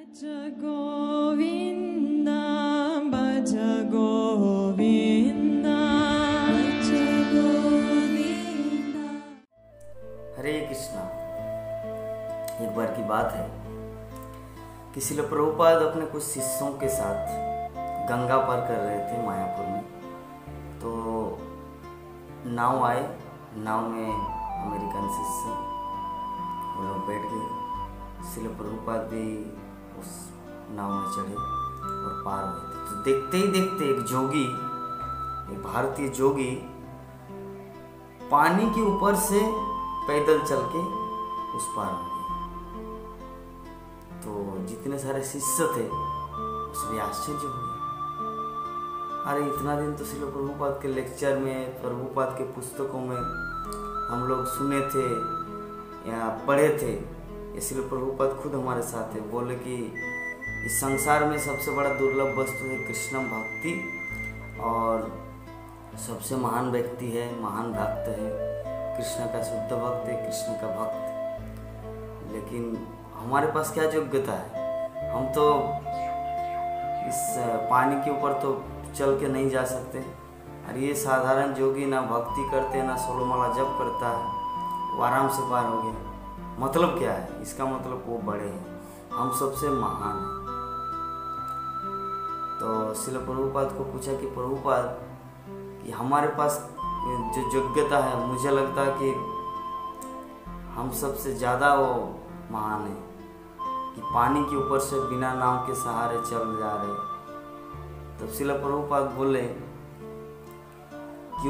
भज गोविंदा भज गोविंदा भज गोविंदा। हरे कृष्णा। एक बार की बात है कि श्रील प्रभुपाद अपने कुछ शिष्यों के साथ गंगा पार कर रहे थे मायापुर में। तो नाव आए, नाव में अमेरिकन शिष्य वो लोग बैठ गए। श्रील प्रभुपाद भी उस नाव में चढ़े और पार हुए थे। तो देखते ही देखते एक जोगी, एक भारतीय जोगी पानी के ऊपर से पैदल चल के उस पार हो गए। तो जितने सारे शिष्य थे उसमें आश्चर्य हो गया। अरे इतना दिन तो श्रील प्रभुपाद के लेक्चर में, प्रभुपाद के पुस्तकों में हम लोग सुने थे या पढ़े थे। श्रील प्रभुपाद खुद हमारे साथ है, बोले कि इस संसार में सबसे बड़ा दुर्लभ वस्तु है कृष्ण भक्ति, और सबसे महान व्यक्ति है, महान भक्त है, कृष्ण का शुद्ध भक्त है, कृष्ण का भक्त। लेकिन हमारे पास क्या योग्यता है? हम तो इस पानी के ऊपर तो चल के नहीं जा सकते। और ये साधारण जोगी ना भक्ति करते ना सोलमाला जप करता है, वो आराम से पार हो गया। मतलब क्या है इसका? मतलब वो बड़े हैं, हम सबसे महान हैं। तो श्रील प्रभुपाद को पूछा कि प्रभुपाद कि हमारे पास जो योग्यता है, मुझे लगता है कि हम सबसे ज़्यादा वो महान है कि पानी के ऊपर से बिना नाव के सहारे चल जा रहे। तब श्रील प्रभुपाद बोले कि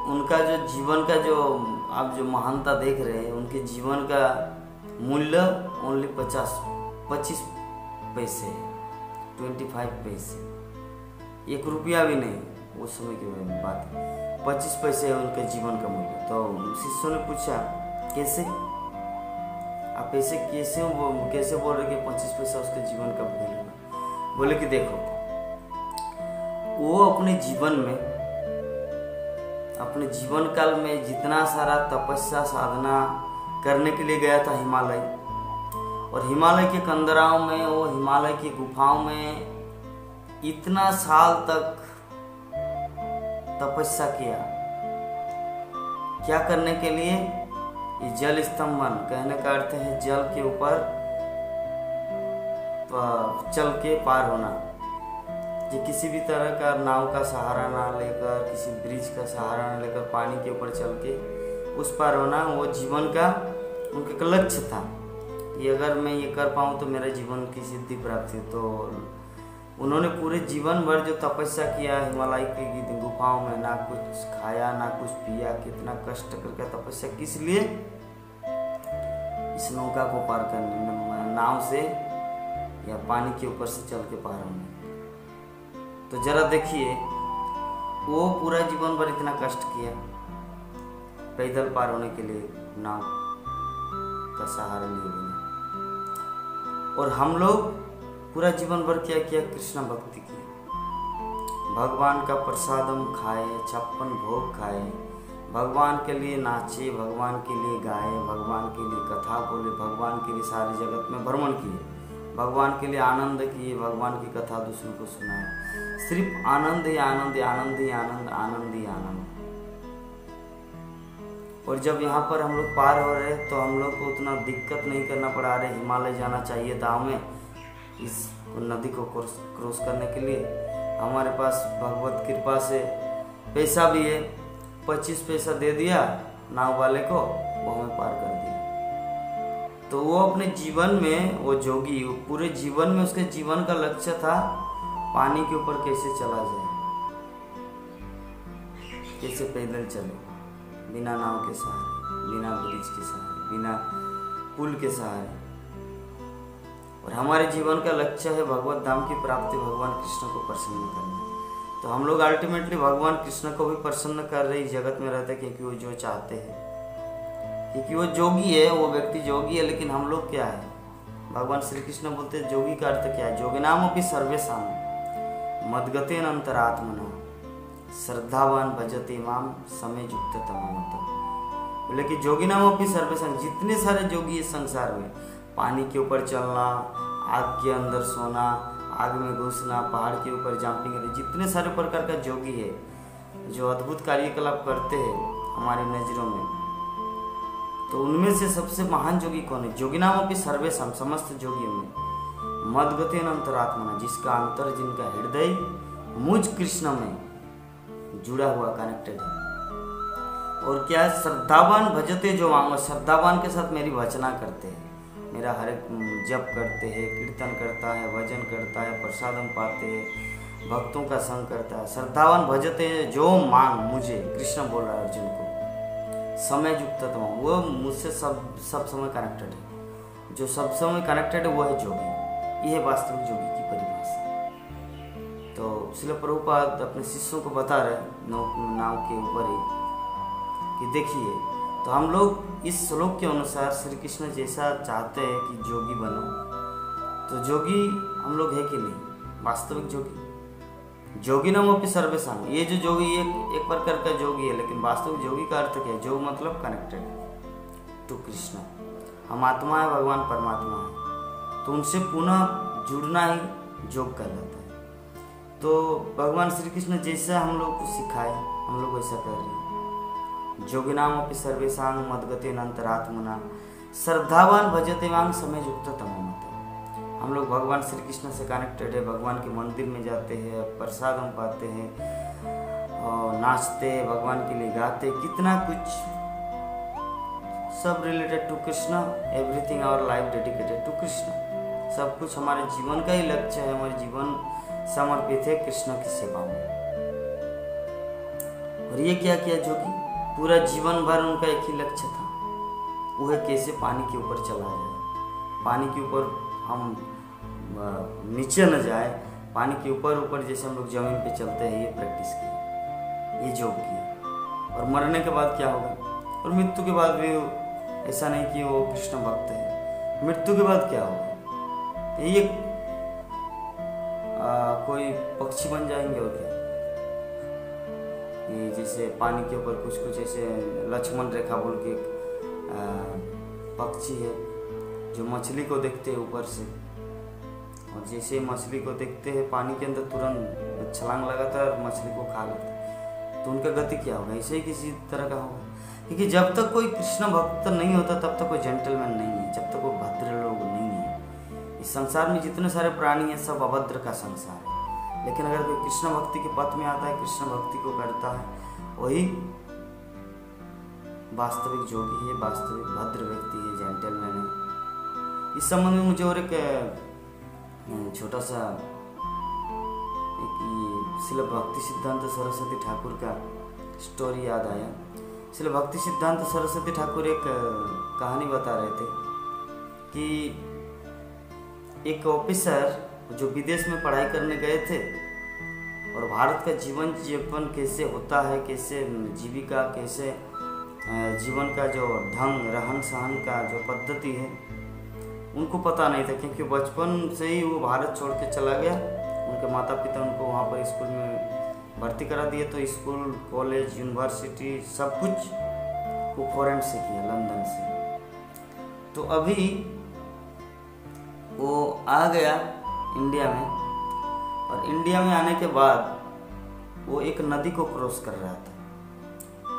उनका जो जीवन का जो आप जो महानता देख रहे हैं, उनके जीवन का मूल्य ओनली 25 पैसे, 25 पैसे, 1 रुपया भी नहीं। उस समय की बात है, 25 पैसे है उनके जीवन का मूल्य। तो शिष्यों ने पूछा कैसे आप ऐसे कैसे बोल रहे कि 25 पैसा उसके जीवन का मूल्य? बोले कि देखो, वो अपने जीवन काल में जितना सारा तपस्या साधना करने के लिए गया था हिमालय, और हिमालय के कंदराओं में, वो हिमालय की गुफाओं में इतना साल तक तपस्या किया। क्या करने के लिए? ये जल स्तंभन, कहने का अर्थ है जल के ऊपर चल के पार होना। कि किसी भी तरह का नाव का सहारा ना लेकर, किसी ब्रिज का सहारा ना लेकर पानी के ऊपर चल के उस पार होना, वो जीवन का उनका लक्ष्य था कि अगर मैं ये कर पाऊँ तो मेरे जीवन की सिद्धि प्राप्ति। तो उन्होंने पूरे जीवन भर जो तपस्या किया हिमालय की गुफाओं में, ना कुछ खाया ना कुछ पिया, कितना कष्ट करके तपस्या, किस लिए? इस नौका को पार करने, नाव से या पानी के ऊपर से चल के पार होने। तो जरा देखिए, वो पूरा जीवन भर इतना कष्ट किया पैदल पार होने के लिए, नाव का सहारा लिए बिना। और हम लोग पूरा जीवन भर क्या किया? कृष्ण भक्ति की, भगवान का प्रसादम खाए, 56 भोग खाए, भगवान के लिए नाचे, भगवान के लिए गाए, भगवान के लिए कथा बोले, भगवान के लिए सारी जगत में भ्रमण किए, भगवान के लिए आनंद किए, भगवान की कथा दूसरों को सुनाए। सिर्फ आनंद ही आनंद, आनंद ही आनंद, आनंद ही आनंद। और जब यहाँ पर हम लोग पार हो रहे तो हम लोग को उतना दिक्कत नहीं करना पड़ा। अरे हिमालय जाना चाहिए था हमें इस नदी को क्रॉस करने के लिए। हमारे पास भगवत कृपा से पैसा भी है, 25 पैसा दे दिया नाव वाले को, वो हमें पार कर दिया। तो वो अपने जीवन में, वो जोगी, वो पूरे जीवन में उसके जीवन का लक्ष्य था पानी के ऊपर कैसे चला जाए, कैसे पैदल चले, बिना नाव के सहारे, बिना ब्रिज के सहारे, बिना पुल के सहारे। और हमारे जीवन का लक्ष्य है भगवत धाम की प्राप्ति, भगवान कृष्ण को प्रसन्न करना। तो हम लोग अल्टीमेटली भगवान कृष्ण को भी प्रसन्न कर रहे इस जगत में रहते, क्योंकि वो जो चाहते हैं, क्योंकि वो जोगी है, वो व्यक्ति जोगी है। लेकिन हम लोग क्या है? भगवान श्री कृष्ण बोलते हैं जोगी का अर्थ क्या है? जोगिनाम अपि सर्वेषां मद्गतेन अंतरात्मना श्रद्धावान भजते माम समय युक्त तमोमत। बोले कि जोगिनाम अपि सर्वेषां, जितने सारे जोगी इस संसार में, पानी के ऊपर चलना, आग के अंदर सोना, आग में घुसना, पहाड़ के ऊपर जंपिंग करना, जितने सारे प्रकार का जोगी है जो अद्भुत कार्यकलाप करते हैं हमारी नज़रों में, तो उनमें से सबसे महान जोगी कौन है? जोगिनामपि सर्वेषां, समस्त जोगियों में मद्गतेन अंतरात्मना, जिसका अंतर, जिनका हृदय मुझ कृष्ण में जुड़ा हुआ, कनेक्टेड है। और क्या? श्रद्धावान भजते जो मांगो, श्रद्धावान के साथ मेरी भजना करते हैं, मेरा हर एक जप करते हैं, कीर्तन करता है, भजन करता है, प्रसादम पाते हैं, भक्तों का संग करता है। श्रद्धावान भजते जो मांग मुझे, कृष्ण बोल रहा है अर्जुन को, समय युक्त तमाम, वो मुझसे सब समय कनेक्टेड है। जो सब समय कनेक्टेड है वो है जोगी। ये है वास्तविक जोगी की परिभाषा। तो इसलिए प्रभुपाद अपने शिष्यों को बता रहे नाव के ऊपर ही कि देखिए, तो हम लोग इस श्लोक के अनुसार श्री कृष्ण जैसा चाहते हैं कि जोगी बनो, तो जोगी हम लोग है कि नहीं? वास्तविक जोगी, जोगिनामपि सर्वेषां, ये जो जोगी एक प्रकार का जोगी है, लेकिन वास्तविक जोगी का अर्थ क्या है? जोग मतलब कनेक्टेड टू कृष्ण। हम आत्मा है, भगवान परमात्मा है, तो उनसे पुनः जुड़ना ही योग कहलाता है। तो भगवान श्री कृष्ण जैसा हम लोग को सिखाए, हम लोग वैसा कर रहे हैं। जोगिनामपि सर्वेषां मद्गतेन अंतरात्मना श्रद्धावान भजते मां समय युक्त तमोमते। हम लोग भगवान श्री कृष्ण से कनेक्टेड है, भगवान के मंदिर में जाते हैं, प्रसाद हम पाते हैं, और नाचते हैं, भगवान के लिए गाते, कितना कुछ, सब related to Krishna, everything our life dedicated to Krishna. सब कुछ हमारे जीवन का ही लक्ष्य है, हमारे जीवन समर्पित है कृष्ण की सेवा में। और ये क्या किया जोगी? पूरा जीवन भर उनका एक ही लक्ष्य था, वो है कैसे पानी के ऊपर चला जाए, पानी के ऊपर हम नीचे न जाए, पानी के ऊपर जैसे हम लोग जमीन पे चलते हैं, ये प्रैक्टिस किया, ये जोग किया। और मरने के बाद क्या होगा? और मृत्यु के बाद भी ऐसा नहीं कि वो कृष्ण भक्त है, मृत्यु के बाद क्या होगा? ये कोई पक्षी बन जाएंगे और क्या? ये जैसे पानी के ऊपर कुछ ऐसे लक्ष्मण रेखा बोल के पक्षी है जो मछली को देखते हैं ऊपर से, और जैसे मछली को देखते हैं पानी के अंदर तुरंत छलांग लगाता है और मछली को खा लेता है, तो उनका गति क्या होगा? ऐसे ही किसी तरह का होगा। क्योंकि जब तक कोई कृष्ण भक्त नहीं होता तब तक कोई जेंटलमैन नहीं है, जब तक कोई भद्र लोग नहीं है। इस संसार में जितने सारे प्राणी हैं सब अभद्र का संसार है, लेकिन अगर कोई कृष्ण भक्ति के पथ में आता है, कृष्ण भक्ति को करता है, वही वास्तविक जोगी है, वास्तविक भद्र व्यक्ति है, जेंटलमैन है। इस संबंध में मुझे और एक छोटा सा श्रील भक्ति सिद्धांत सरस्वती ठाकुर का स्टोरी याद आया। श्रील भक्ति सिद्धांत सरस्वती ठाकुर एक कहानी बता रहे थे कि एक ऑफिसर जो विदेश में पढ़ाई करने गए थे और भारत का जीवन यापन कैसे होता है, कैसे जीविका, कैसे जीवन का जो ढंग, रहन सहन का जो पद्धति है, उनको पता नहीं था, क्योंकि बचपन से ही वो भारत छोड़ के चला गया। उनके माता पिता उनको वहाँ पर स्कूल में भर्ती करा दिए, तो स्कूल, कॉलेज, यूनिवर्सिटी सब कुछ वो फॉरेन से किया, लंदन से। तो अभी वो आ गया इंडिया में, और इंडिया में आने के बाद वो एक नदी को क्रॉस कर रहा था।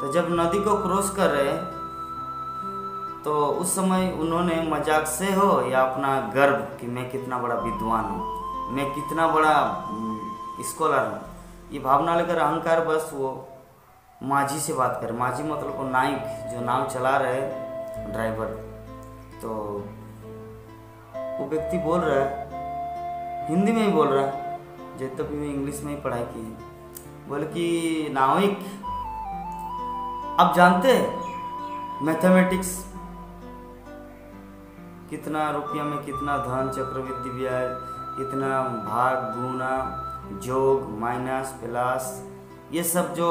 तो जब नदी को क्रॉस कर रहे तो उस समय उन्होंने मजाक से हो या अपना गर्व कि मैं कितना बड़ा विद्वान हूँ, मैं कितना बड़ा स्कॉलर हूँ, ये भावना लेकर अहंकार बस वो माझी से बात करे। माझी मतलब वो नाइक, जो नाव चला रहे ड्राइवर। तो वो व्यक्ति बोल रहा है, हिंदी में ही बोल रहा है, जब तक मैं इंग्लिश में ही पढ़ाई की है। बोले कि नाविक, आप जानते हैं मैथमेटिक्स कितना रुपया में कितना धन, चक्रवृद्धि ब्याज, कितना भाग, गुना, जोग, माइनस, प्लस, ये सब जो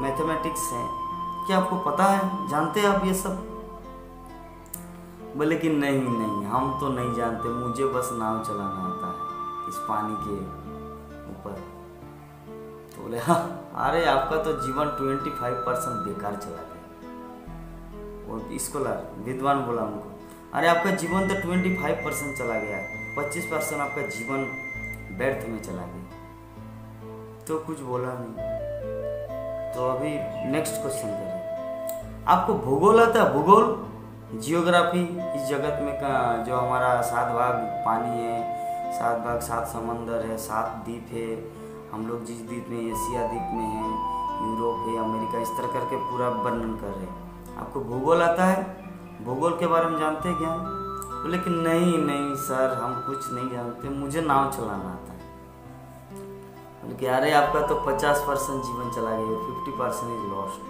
मैथमेटिक्स है, क्या आपको पता है? जानते हैं आप ये सब? बोले कि नहीं, हम तो नहीं जानते, मुझे बस नाव चलाना आता है इस पानी के ऊपर। तो बोले हाँ, अरे आपका तो जीवन 25% बेकार चला गया। वो स्कॉलर, विद्वान बोला उनको, अरे आपका जीवन तो 25% चला गया, 25% आपका जीवन व्यर्थ में चला गया। तो कुछ बोला नहीं। तो अभी नेक्स्ट क्वेश्चन करें। आपको भूगोल आता है? भूगोल, जियोग्राफी। इस जगत में का जो हमारा 7 भाग पानी है, 7 भाग 7 समंदर है, 7 द्वीप है, हम लोग जिस द्वीप में, एशिया द्वीप में हैं, यूरोप है, अमेरिका, इस तरह करके पूरा वर्णन कर रहे हैं। आपको भूगोल आता है? भूगोल के बारे में जानते हैं ज्ञान? बोले कि नहीं नहीं सर, हम कुछ नहीं जानते, मुझे नाव चलाना आता है। बोले कि अरे आपका तो 50% जीवन चला गया, 50% इज लॉस्ट।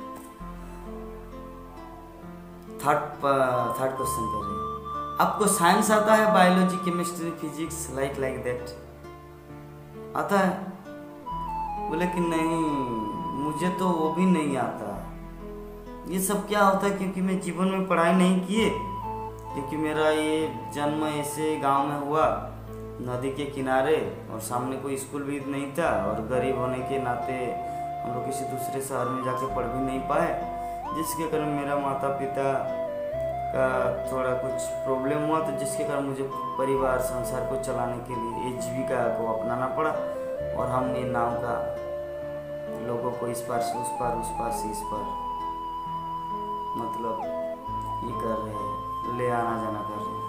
थर्ड क्वेश्चन कर रहे हैं। आपको साइंस आता है? Biology, chemistry, physics, like that आता है? बोले कि नहीं, मुझे तो वो भी नहीं आता। ये सब क्या होता है? क्योंकि मैं जीवन में पढ़ाई नहीं किए, क्योंकि मेरा ये जन्म ऐसे गांव में हुआ, नदी के किनारे, और सामने कोई स्कूल भी नहीं था, और गरीब होने के नाते हम लोग किसी दूसरे शहर में जाके पढ़ भी नहीं पाए, जिसके कारण मेरा माता पिता का थोड़ा कुछ प्रॉब्लम हुआ, तो जिसके कारण मुझे परिवार संसार को चलाने के लिए ये जीविका को अपनाना पड़ा, और हम ये नाव का लोगों को इस पार से उस पार, उस पार से इस पार, मतलब ये कर रहे हैं, ले आना जाना कर रहे हैं।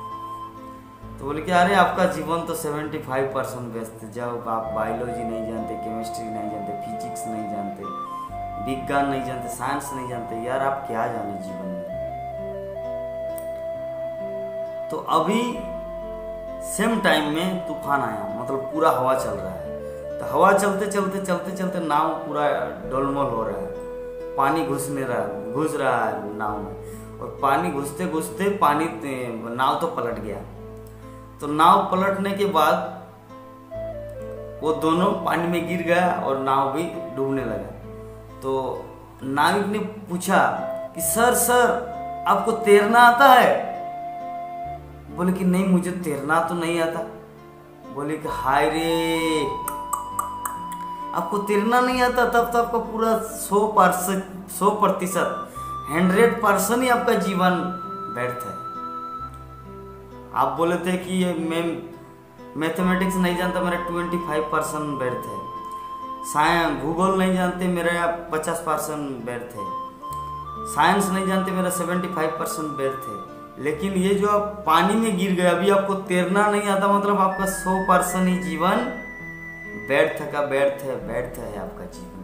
तो बोले कि अरे आपका जीवन तो 75% व्यस्त है, जब आप बायोलॉजी नहीं जानते, केमिस्ट्री नहीं जानते, फिजिक्स नहीं जानते, विज्ञान नहीं जानते, साइंस नहीं जानते, यार आप क्या जाने जीवन में। तो अभी सेम टाइम में तूफान आया, मतलब पूरा हवा चल रहा है। तो हवा चलते चलते चलते चलते नाव पूरा डोलमोल हो रहा है, पानी घुस रहा है नाव में, और पानी घुसते घुसते नाव तो पलट गया। तो नाव पलटने के बाद वो दोनों पानी में गिर गया और नाव भी डूबने लगा। तो नाविक ने पूछा कि सर आपको तैरना आता है? बोले कि नहीं, मुझे तैरना तो नहीं आता। बोले कि हाय रे, आपको तैरना नहीं आता, तब तो आपका पूरा 100% 100% ही आपका जीवन व्यर्थ है। आप बोले थे कि ये मैं मैथमेटिक्स नहीं जानता, मेरा 25% व्यर्थ है। साइंस, भूगोल नहीं जानते, मेरा 50% व्यर्थ है। साइंस नहीं जानते, मेरा 75% व्यर्थ है। लेकिन ये जो आप पानी में गिर गए, अभी आपको तैरना नहीं आता, मतलब आपका 100% ही जीवन व्यर्थ है आपका जीवन।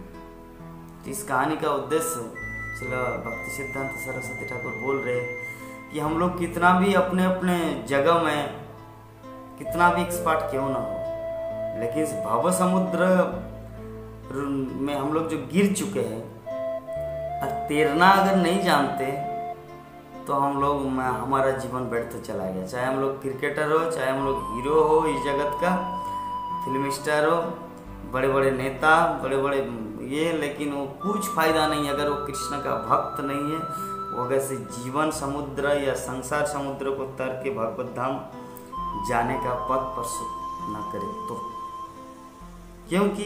तो इस कहानी का उद्देश्य चलो भक्ति सिद्धांत सरस्वती ठाकुर बोल रहे कि हम लोग कितना भी अपने अपने जगह में कितना भी एक्सपर्ट क्यों ना हो, लेकिन इस भव समुद्र में हम लोग जो गिर चुके हैं, और तैरना अगर नहीं जानते तो हम लोग हमारा जीवन व्यर्थ चला गया। चाहे हम लोग क्रिकेटर हो, चाहे हम लोग हीरो हो इस जगत का, फिल्म स्टार हो, बड़े बड़े नेता, बड़े बड़े ये, लेकिन वो कुछ फायदा नहीं अगर वो कृष्ण का भक्त नहीं है। वो अगर से जीवन समुद्र या संसार समुद्र को तर के भगवत धाम जाने का पथ प्रस्तुत न करे तो। क्योंकि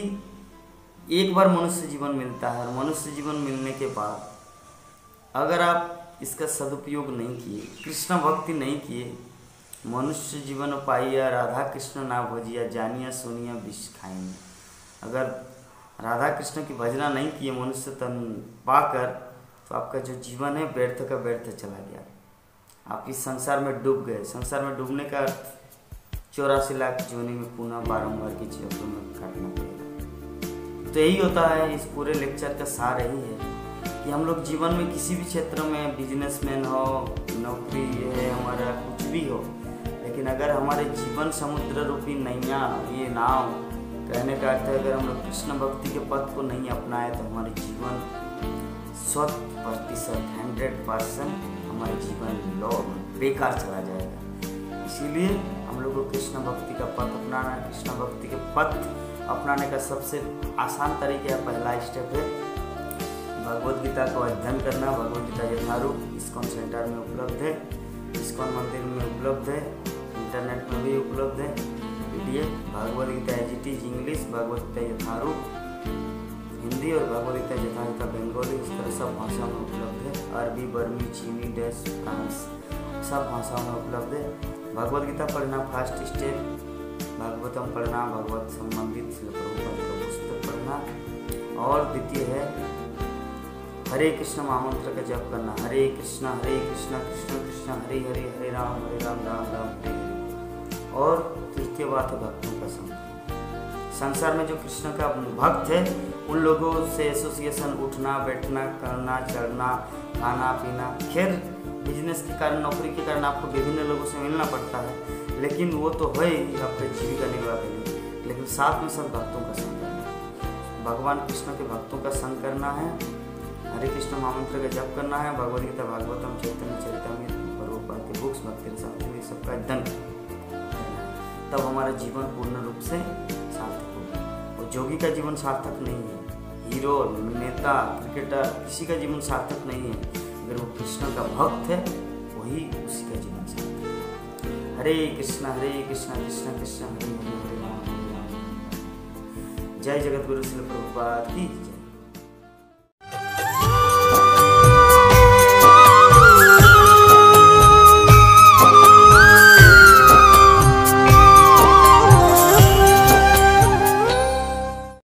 एक बार मनुष्य जीवन मिलता है, और मनुष्य जीवन मिलने के बाद अगर आप इसका सदुपयोग नहीं किए, कृष्ण भक्ति नहीं किए, मनुष्य जीवन पाइया राधा कृष्ण ना भजिया, जानिया सुनिया विष खाएंगे। अगर राधा कृष्ण की भजना नहीं किए मनुष्य तन पाकर, तो आपका जो जीवन है व्यर्थ का व्यर्थ चला गया। आप इस संसार में डूब गए। संसार में डूबने का 84 लाख जोनी में पुनः बारंबार की चीजों में काटना पड़ेगा। तो यही होता है, इस पूरे लेक्चर का सार यही है कि हम लोग जीवन में किसी भी क्षेत्र में, बिजनेसमैन हो, नौकरी है हमारा, कुछ भी हो, लेकिन अगर हमारे जीवन समुद्र रूपी नैया, ये नाव, कहने का अर्थ है अगर हम लोग कृष्ण भक्ति के पथ को नहीं अपनाए तो हमारे जीवन 100% हमारे जीवन बेकार चला जाएगा। इसीलिए हम लोग को कृष्ण भक्ति का पथ अपनाना है। कृष्ण भक्ति के पथ अपनाने का सबसे आसान तरीका, पहला स्टेप है भगवद गीता को अध्ययन करना। भगवद गीता यथारूप इस्कॉन सेंटर में उपलब्ध है, इस्कॉन मंदिर में उपलब्ध है, इंटरनेट में भी उपलब्ध है PDF Bhagavad Gita as it is English, Bhagavad Gita Yatharoop Hindi, और भगवद गीता यथारूप बेंगोली, इस तरह सब भाषा में उपलब्ध है। अरबी, बर्मी, चीनी, डच, फ्रांस, सब भाषाओं में उपलब्ध है। भगवद गीता पढ़ना फर्स्ट स्टेप, भागवतम पढ़ना, भगवत संबंधित श्रील प्रभुपाद का पुस्तक पढ़ना, और द्वितीय है हरे कृष्ण महामंत्र का जप करना, हरे कृष्ण कृष्ण कृष्ण हरे हरे, हरे राम राम राम हरे हरे। और तृतीय बात है भक्तों का संग। संसार में जो कृष्ण का भक्त है उन लोगों से एसोसिएशन, उठना बैठना, करना चढ़ना, खाना पीना, खैर बिजनेस के कारण, नौकरी के कारण आपको विभिन्न लोगों से मिलना पड़ता है, लेकिन वो तो है ही आपका जीविका निर्वाह के लिए, लेकिन साथ में सब भक्तों का संग करना, भगवान कृष्ण के भक्तों का संग करना है, हरे कृष्ण महामंत्र का जप करना है, भगवद गीता, भागवतम, चैतन्य चरितामृत, प्रभुपाद के बुक्स, भक्ति रसामृत, सबका अध्ययन करना है। तब हमारा जीवन पूर्ण रूप से सार्थक होगा। और जोगी का जीवन सार्थक नहीं है, हीरो, नेता, क्रिकेटर, किसी का जीवन सार्थक नहीं है। अगर वो कृष्ण का भक्त है वही उसी का जीवन सार्थक है। हरे कृष्ण कृष्ण कृष्ण हरे हरे, हरे राम। जय जगत गुरु श्रील प्रभुपाद की जय।